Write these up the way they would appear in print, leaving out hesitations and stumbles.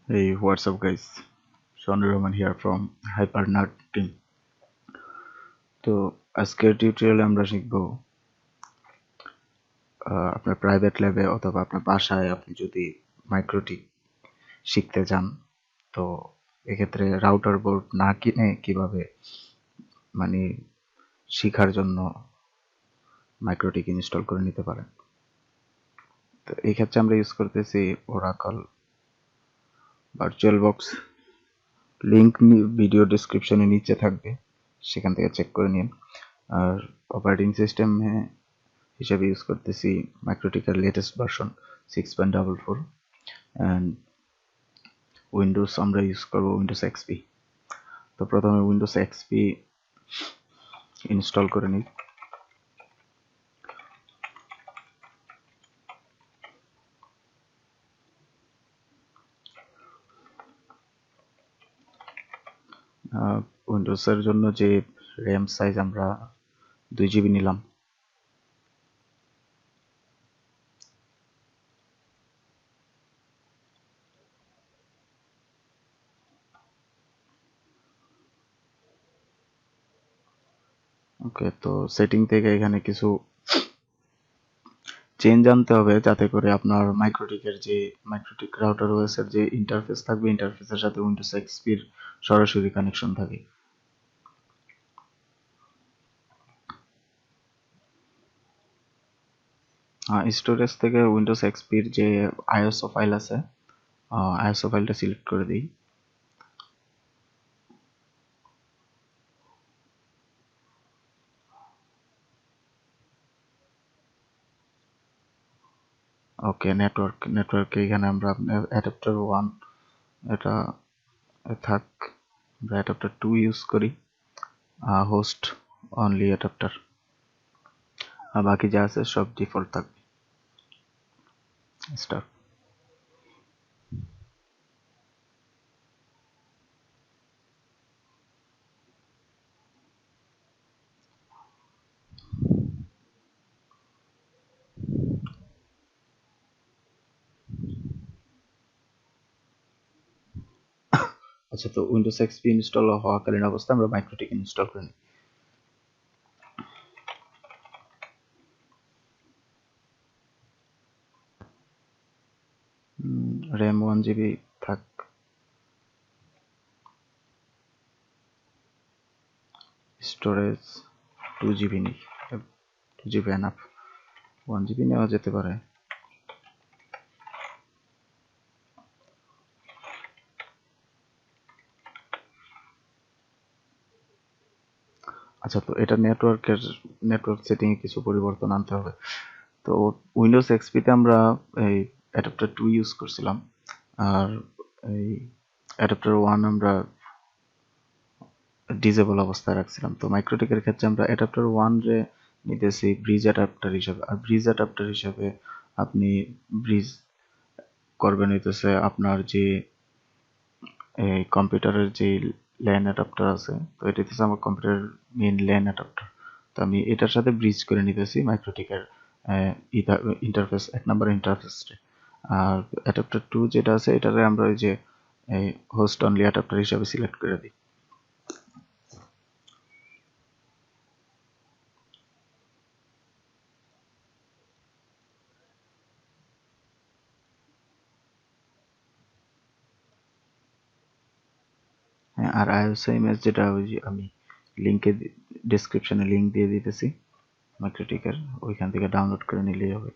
Hey, what's up, guys? Sohanur Rahman here from Hyp3rNerd Team. তো আজকের টিউটোরিয়ালে আমরা শিখব আপনার প্রাইভেট ল্যাবে অথবা আপনার বাসায় আপনি যদি মাইক্রোটিক শিখতে চান, তো এক্ষেত্রে রাউটার বোর্ড না কিনে কিভাবে মানে শেখার জন্য মাইক্রোটিক ইনস্টল করে নিতে পারেন। তো এই ক্ষেত্রে আমরা ইউজ করতেছি Oracle virtual box. Link video ডেসক্রিপশনে নিচে থাকবে, সেখান থেকে চেক করে নিন। আর অপারেটিং সিস্টেম হিসেবে ইউজ করতেছি মাইক্রোটিকের লেটেস্ট ভার্সন 6.44 অ্যান্ড উইন্ডোজ আমরা ইউজ করব উইন্ডোজ এক্সপি। তো প্রথমে উইন্ডোজ এক্সপি ইনস্টল করে নিই। উইন্ডোজের জন্য যে র্যাম সাইজ আমরা 2 GB নিলাম। ওকে, তো সেটিং থেকে এখানে কিছু চেঞ্জ আনতে হবে যাতে করে আপনার মাইক্রোটিক রাউটার ওএস এর যে ইন্টারফেস থাকবে, ইন্টারফেসের সাথে উইন্ডোজ এক্সপির সরাসরি কানেকশন থাকে। স্টোরেজ থেকে উইন্ডোজ এক্সপির যে আইএসও ফাইল আছে, আইএসও ফাইলটা সিলেক্ট করে দিই। ওকে, নেটওয়ার্কে এখানে আমরা আপনার অ্যাডাপ্টার 1 এটা থাক, আমরা অ্যাডাপ্টার 2 ইউজ করি, হোস্ট অনলি অ্যাডাপ্টার, আর বাকি যা আছে সব ডিফল্ট থাকবে। স্টার্ট। আচ্ছা, তো উইন্ডোজ এক্সপি ইনস্টল হওয়াকালীন অবস্থায় আমরা মাইক্রোটিক ইনস্টল করে নিই। র্যাম 1 GB থাক, স্টোরেজ 2 GB নিই, 2 GB এনাফ, 1 GB নেওয়া যেতে পারে। আচ্ছা, তো এটা নেটওয়ার্ক সেটিংয়ে কিছু পরিবর্তন আনতে হবে। তো উইন্ডোজ এক্সপিতে আমরা এই অ্যাডাপ্টার 2 ইউজ করছিলাম, আর এই অ্যাডাপ্টার 1 আমরা ডিসেবল অবস্থায় রাখছিলাম। তো মাইক্রোটিকের ক্ষেত্রে আমরা অ্যাডাপ্টার 1 রে নিতেছি ব্রিজ অ্যাডাপ্টার হিসেবে, আর ব্রিজ অ্যাডাপ্টার হিসেবে আপনি ব্রিজ করবেন হইতেছে আপনার যে এই কম্পিউটারের যে ল্যান অ্যাডাপ্টার আছে, তো এটা হচ্ছে আমার কম্পিউটারের মেইন ল্যান অ্যাডাপ্টার। তো আমি এটার সাথে ব্রিজ করে নিতেছি মাইক্রোটিকের ইন্টারফেস, 1 নম্বর ইন্টারফেসটা। আর অ্যাডাপ্টার 2 যেটা আছে এটারে আমরা ওই যে এই হোস্ট অনলি অ্যাডাপ্টার হিসাবে সিলেক্ট করে দিই। হ্যাঁ, আর আইওএস ইমেজ যেটা ওই যে আমি লিঙ্কে ডেসক্রিপশনে লিঙ্ক দিয়ে দিতেছি মাইক্রোটিকের, ওইখান থেকে ডাউনলোড করে নিলেই হবে।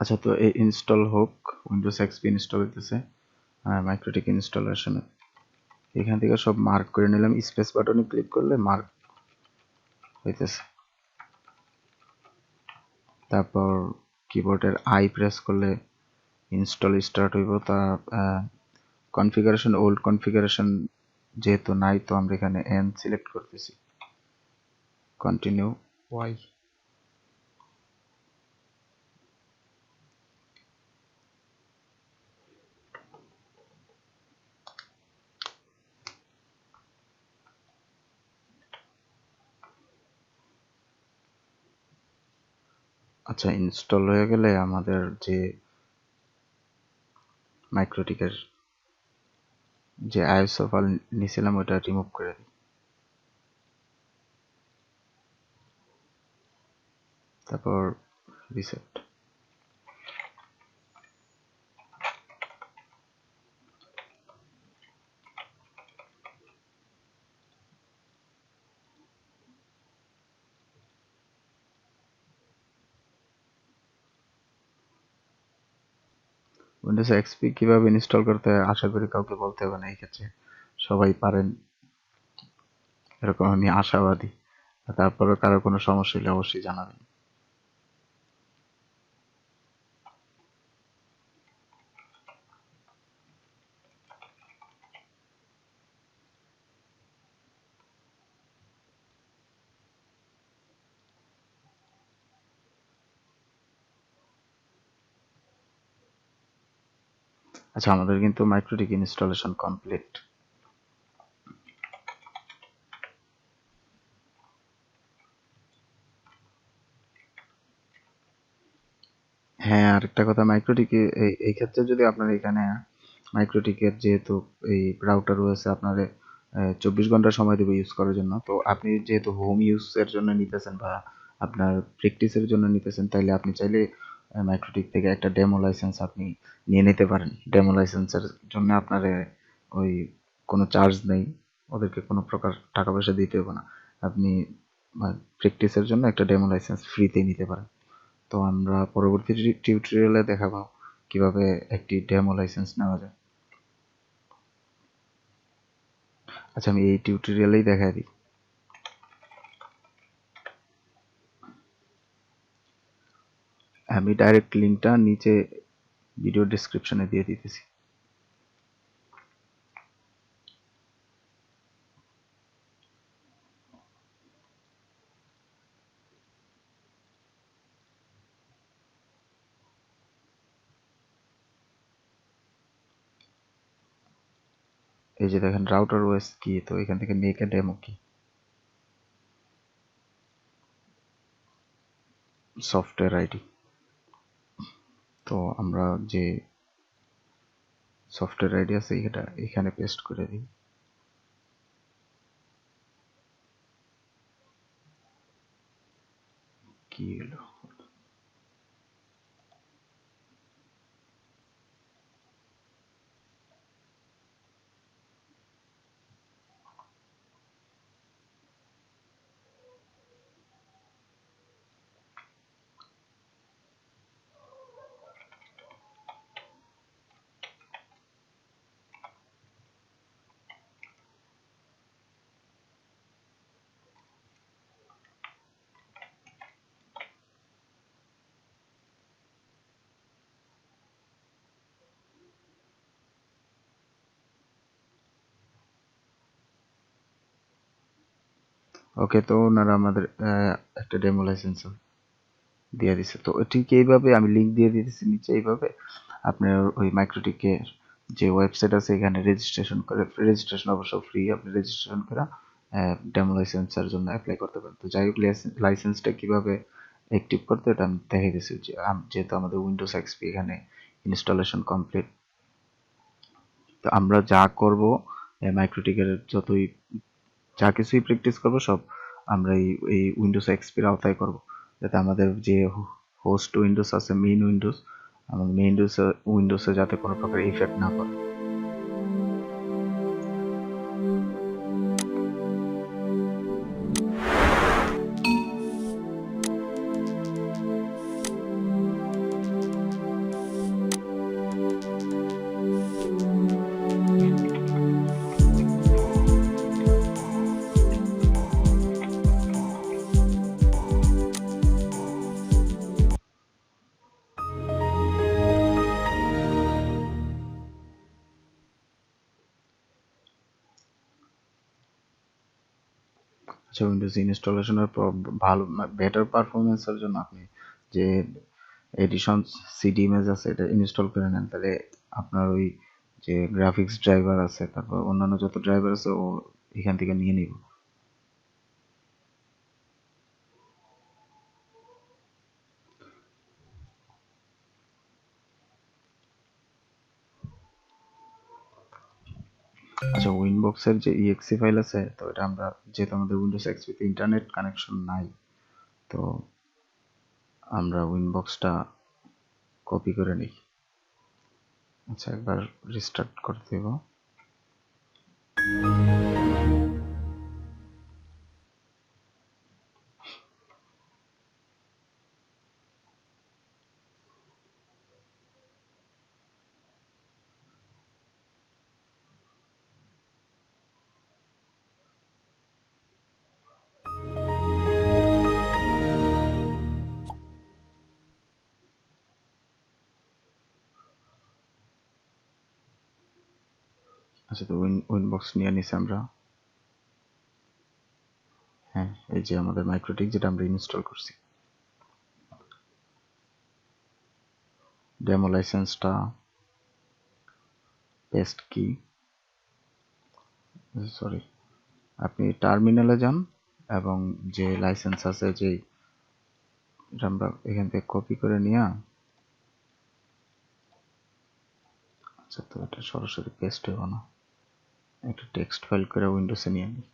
আচ্ছা, তো এই ইনস্টল হোক, উইন্ডোজ এক্সপি ইনস্টল হইতেছে মাইক্রোটিক ইনস্টলেশনে। এখান থেকে সব মার্ক করে নিলাম, স্পেস বাটনে ক্লিক করলে মার্ক হইতেছে। তারপর কিবোর্ডের আই প্রেস করলে ইনস্টল স্টার্ট হইব। তার কনফিগারেশন, ওল্ড কনফিগারেশন যেহেতু নাই, তো আমরা এখানে এন সিলেক্ট করতেছি, কন্টিনিউ ওয়াই। আচ্ছা, ইনস্টল হয়ে গেলে আমাদের যে মাইক্রোটিকের যে আইএসও ফাইল নিয়েছিলাম ওটা রিমুভ করে দিই। তারপর রিসেট। উইন্ডোজ এক্সপি কিভাবে ইনস্টল করতে হয় আশা করি কাউকে বলতে হবে না, এই ক্ষেত্রে সবাই পারেন এরকম আমি আশাবাদী। তারপরে কারো কোনো সমস্যা হলে অবশ্যই জানাবেন। আচ্ছা, আমাদের কিন্তু মাইক্রোটিক ইনস্টলেশন কমপ্লিট। হ্যাঁ, আরেকটা কথা, মাইক্রোটিকে এই ক্ষেত্রে যদি আপনার এখানে মাইক্রোটিকের যেহেতু এই রাউটার রয়েছে আপনার 24 ঘন্টা সময় দেবে ইউজ করার জন্য, তো আপনি যেহেতু হোম ইউজের জন্য নিতেছেন বা আপনার প্র্যাকটিসের জন্য নিতেছেন, তাইলে আপনি চাইলে মাইক্রোটিক থেকে একটা ডেমো লাইসেন্স আপনি নিয়ে নিতে পারেন। ডেমো লাইসেন্সের জন্য আপনার ওই কোনো চার্জ নেই, ওদেরকে কোনো প্রকার টাকা পয়সা দিতে হবে না। আপনি প্র্যাকটিসের জন্য একটা ডেমো লাইসেন্স ফ্রিতে নিতে পারেন। তো আমরা পরবর্তী টিউটোরিয়ালে দেখাবো কিভাবে একটি ডেমো লাইসেন্স নেওয়া যায়। আচ্ছা, আমি এই টিউটোরিয়ালেই দেখাই দিই। আমি ডাইরেক্ট লিঙ্কটা নিচে ভিডিও ডেসক্রিপশনে দিয়ে দিতেছি। এই যে দেখেন রাউটার ওএস কি, তো এখান থেকে মেক এ ডেমো কি, সফটওয়্যার আইডি। তো আমরা যে সফটওয়্যার আইডি আছে এটা এখানে পেস্ট করে দিই। কি হলো? ওকে, তো ওনারা আমাদের একটা ডেমো লাইসেন্স দিয়ে দিছে। তো ঠিক এইভাবে আমি লিঙ্ক দিয়ে দিতেছি নিচে, এইভাবে আপনার ওই মাইক্রোটিকের যে ওয়েবসাইট আছে এখানে রেজিস্ট্রেশন করে, রেজিস্ট্রেশন অবশ্য ফ্রি, আপনি রেজিস্ট্রেশন করে ডেমো লাইসেন্সের জন্য অ্যাপ্লাই করতে পারেন। তো যাই হোক, লাইসেন্সটা কিভাবে অ্যাক্টিভ করতে এটা আমি দেখাই দিচ্ছি। যেহেতু আমাদের উইন্ডোজ এক্সপি এখানে ইনস্টলেশন কমপ্লিট, তো আমরা যা করব মাইক্রোটিকের যতই যা কিছুই প্র্যাকটিস করব সব আমরা এই উইন্ডোজ এক্সপির আওতায় করব, যাতে আমাদের যে হোস্ট উইন্ডোজ আছে, মেইন উইন্ডোজ, আমাদের মেইন উইন্ডোজে যাতে কোনো প্রকার ইফেক্ট না পড়ে। আচ্ছা, উইন্ডোজ ইনস্টলেশনের পর ভালো বেটার পারফরমেন্সের জন্য আপনি যে এডিশন সিডি ইমেজ আছে এটা ইনস্টল করে নেন, তাহলে আপনার ওই যে গ্রাফিক্স ড্রাইভার আছে, তারপর অন্যান্য যত ড্রাইভার আছে ও এখান থেকে নিয়ে নিব। আচ্ছা, উইনবক্সের যে ইএক্সি ফাইল আছে, তো এটা আমরা যেহেতু আমাদের উইন্ডোজ এক্সপিতে ইন্টারনেট কানেকশন নাই, তো আমরা উইনবক্সটা কপি করে নিই। আচ্ছা, একবার রিস্টার্ট করে দেব। আচ্ছা, তো উইনবক্স নিয়ে নিছি আমরা। হ্যাঁ, এই যে আমাদের মাইক্রোটিক যেটা আমরা ইনস্টল করছি, ডেমো লাইসেন্সটা পেস্ট কি, সরি, আপনি টার্মিনালে যান এবং যে লাইসেন্স আছে, যে আমরা এখান থেকে কপি করে নিয়ে, আচ্ছা, তো এটা সরাসরি পেস্ট হইব না, একটা টেক্সট ফাইল করে উইন্ডোজে নিয়ে নিই।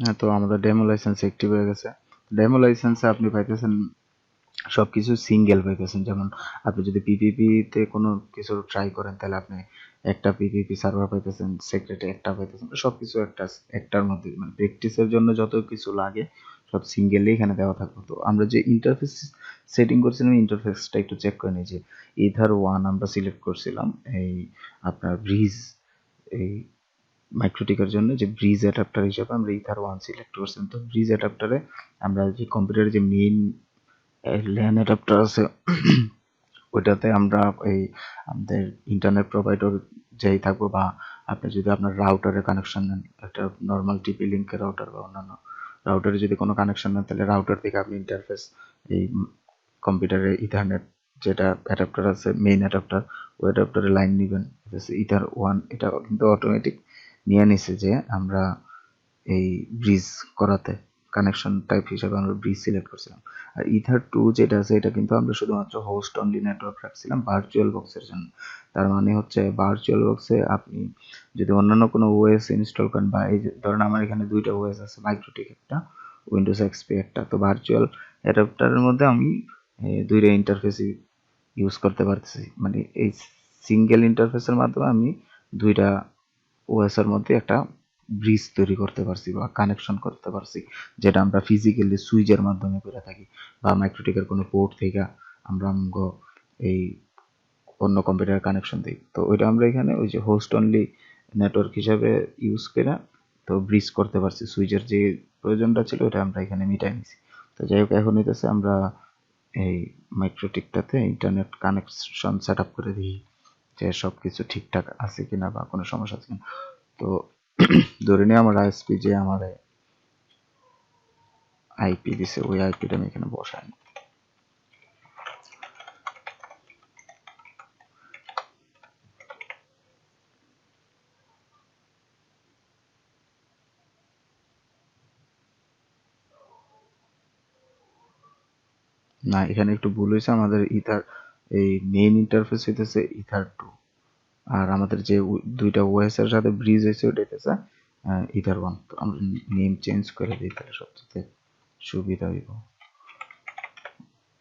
হ্যাঁ, তো আমাদের ডেমো লাইসেন্স অ্যাক্টিভ হয়ে গেছে। ডেমো লাইসেন্সে আপনি পাইতেছেন সবকিছু সিঙ্গেল পাইতেছেন। যেমন আপনি যদি পিপিপিতে কোনো কিছু ট্রাই করেন, তাহলে আপনি একটা পিপিপি সার্ভার পাইতেছেন, সেক্রেটে একটা পাইতেছেন, সবকিছু একটার মধ্যে, মানে প্র্যাকটিসের জন্য যত কিছু লাগে সব সিঙ্গেলি এখানে দেওয়া থাকবে। তো আমরা যে ইন্টারফেস সেটিং করছিলাম, ইন্টারফেসটা একটু চেক করে নিই। যে ইথার 1 আমরা সিলেক্ট করছিলাম, এই আপনার ব্রিজ, এই মাইক্রোটিকের জন্য যে ব্রিজ অ্যাডাপ্টার হিসেবে আমরা ইথার 1 সিলেক্ট করছিলাম। তো ব্রিজ অ্যাডাপ্টারে আমরা যে কম্পিউটারের যে মেইন ল্যান অ্যাডাপ্টার আছে, ওইটাতে আমরা এই আমাদের ইন্টারনেট প্রোভাইডার যেই থাকবো, বা আপনি যদি আপনার রাউটারে কানেকশন নেন, একটা নর্মাল টিপি লিঙ্কের রাউটার বা অন্যান্য রাউটারে যদি কোনো কানেকশন নেন, তাহলে রাউটার থেকে আপনি ইন্টারফেস এই কম্পিউটারে ইথারনেট যেটা অ্যাডাপ্টার আছে, মেইন অ্যাডাপ্টার, ওই অ্যাডাপ্টারে লাইন নেবেন। ইথার 1 এটা কিন্তু অটোমেটিক নিয়ে নিছে যে আমরা এই ব্রিজ করাতে কানেকশন টাইপ হিসেবে আমরা ব্রিজ সিলেক্ট করছিলাম। আর ইথার 2 যেটা আছে, এটা কিন্তু আমরা শুধুমাত্র হোস্ট অনলি নেটওয়ার্ক রাখছিলাম ভার্চুয়াল বক্সের জন্য। তার মানে হচ্ছে ভার্চুয়াল বক্সে আপনি যদি অন্যান্য কোনো ওএস ইনস্টল করেন, বা এই যে ধরেন আমার এখানে দুইটা ওএস আছে, মাইক্রোটিক একটা, উইন্ডোজ এক্সপি একটা, তো ভার্চুয়াল অ্যাডাপ্টারের মধ্যে আমি দুইটা ইন্টারফেসই ইউজ করতে পারতেছি। মানে এই সিঙ্গেল ইন্টারফেসের মাধ্যমে আমি দুইটা ওএস এর মধ্যে একটা ব্রিজ তৈরি করতে পারছি বা কানেকশন করতে পারছি, যেটা আমরা ফিজিক্যালি সুইচের মাধ্যমে করে থাকি, বা মাইক্রোটিকের কোনো পোর্ট থেকে আমরা এই অন্য কম্পিউটার কানেকশন দিই। তো ওইটা আমরা এখানে ওই যে হোস্ট অনলি নেটওয়ার্ক হিসাবে ইউজ করে তো ব্রিজ করতে পারছি। সুইচের যে প্রয়োজনটা ছিল ওটা আমরা এখানে মিটাই নিছি। তো যাই হোক, এখন হইতেছে আমরা এই মাইক্রোটিকটাতে ইন্টারনেট কানেকশন সেট আপ করে দিই, যে সব কিছু ঠিকঠাক আছে কিনা বা কোনো সমস্যা আছে কিনা। তো ধরে নিয়ে আমার আইএসপি যে আমার আইপি দিছে, ওই আইপিটা আমি এখানে বসাই। না, এখানে একটু ভুল হয়েছে। আমাদের ইথার এই মেইন ইন্টারফেস হইতেছে ইথার 2, আর আমাদের যে দুইটা ওএস এর সাথে ব্রিজ হয়েছে ওটা হইতেছে ইথার 1। তো আমরা নেম চেঞ্জ করে দিই, তাহলে সবচেয়ে সুবিধা হইব।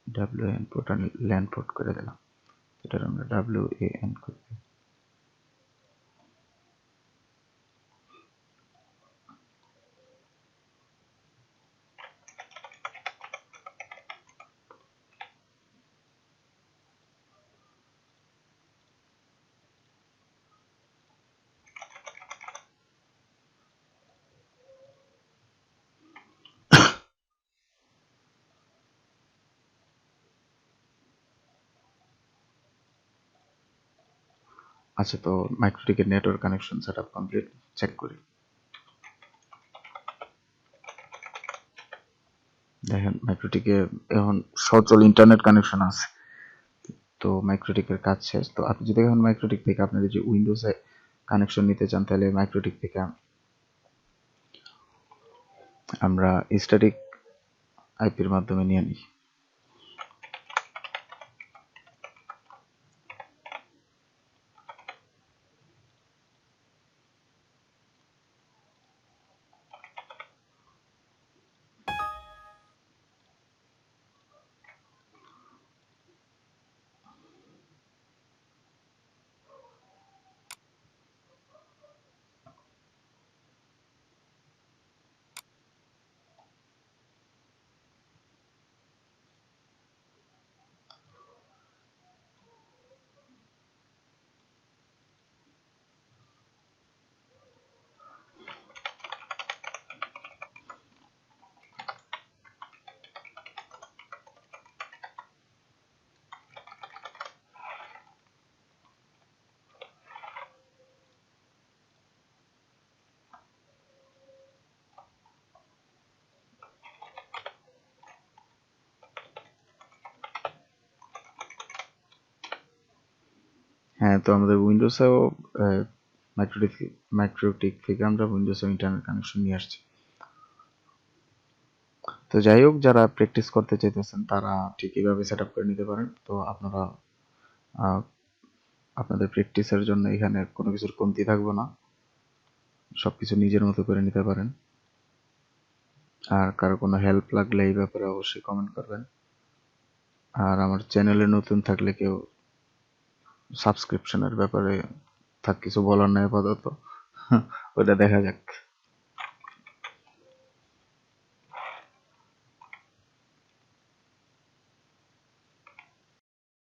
WAN পোর্ট আর ল্যান পোর্ট করে দিলাম, এটা আমরা WAN করে দিই। আচ্ছা, তো মাইক্রোটিকের network connection setup complete, check করি। দেখেন মাইক্রোটিকে এখন সচল ইন্টারনেট কানেকশন আছে। তো মাইক্রোটিকের কাজ শেষ। তো আপনি যদি এখন মাইক্রোটিক থেকে আপনার যে উইন্ডোজে কানেকশন নিতে চান, তাহলে মাইক্রোটিক থেকে আমরা স্ট্যাটিক আইপির মাধ্যমে নিয়ে নিই। হ্যাঁ, তো আমাদের উইন্ডোজেও মাইক্রোটিক মাইক্রোটিক থেকে আমরা উইন্ডোজে ইন্টারনেট কানেকশন নিয়ে আসছি। তো যাই হোক, যারা প্র্যাকটিস করতে চাইতেছেন তারা ঠিক এইভাবে সেট আপ করে নিতে পারেন। তো আপনারা আপনাদের প্র্যাকটিসের জন্য এখানে কোনো কিছুর কমতি থাকবে না, সবকিছু নিজের মতো করে নিতে পারেন। আর কারো কোনো হেল্প লাগলে এই ব্যাপারে অবশ্যই কমেন্ট করবেন। আর আমার চ্যানেলে নতুন থাকলে কেউ সাবস্ক্রিপশনের ব্যাপারে কিছু বলার নাই আপাতত, ওটা দেখা যাক।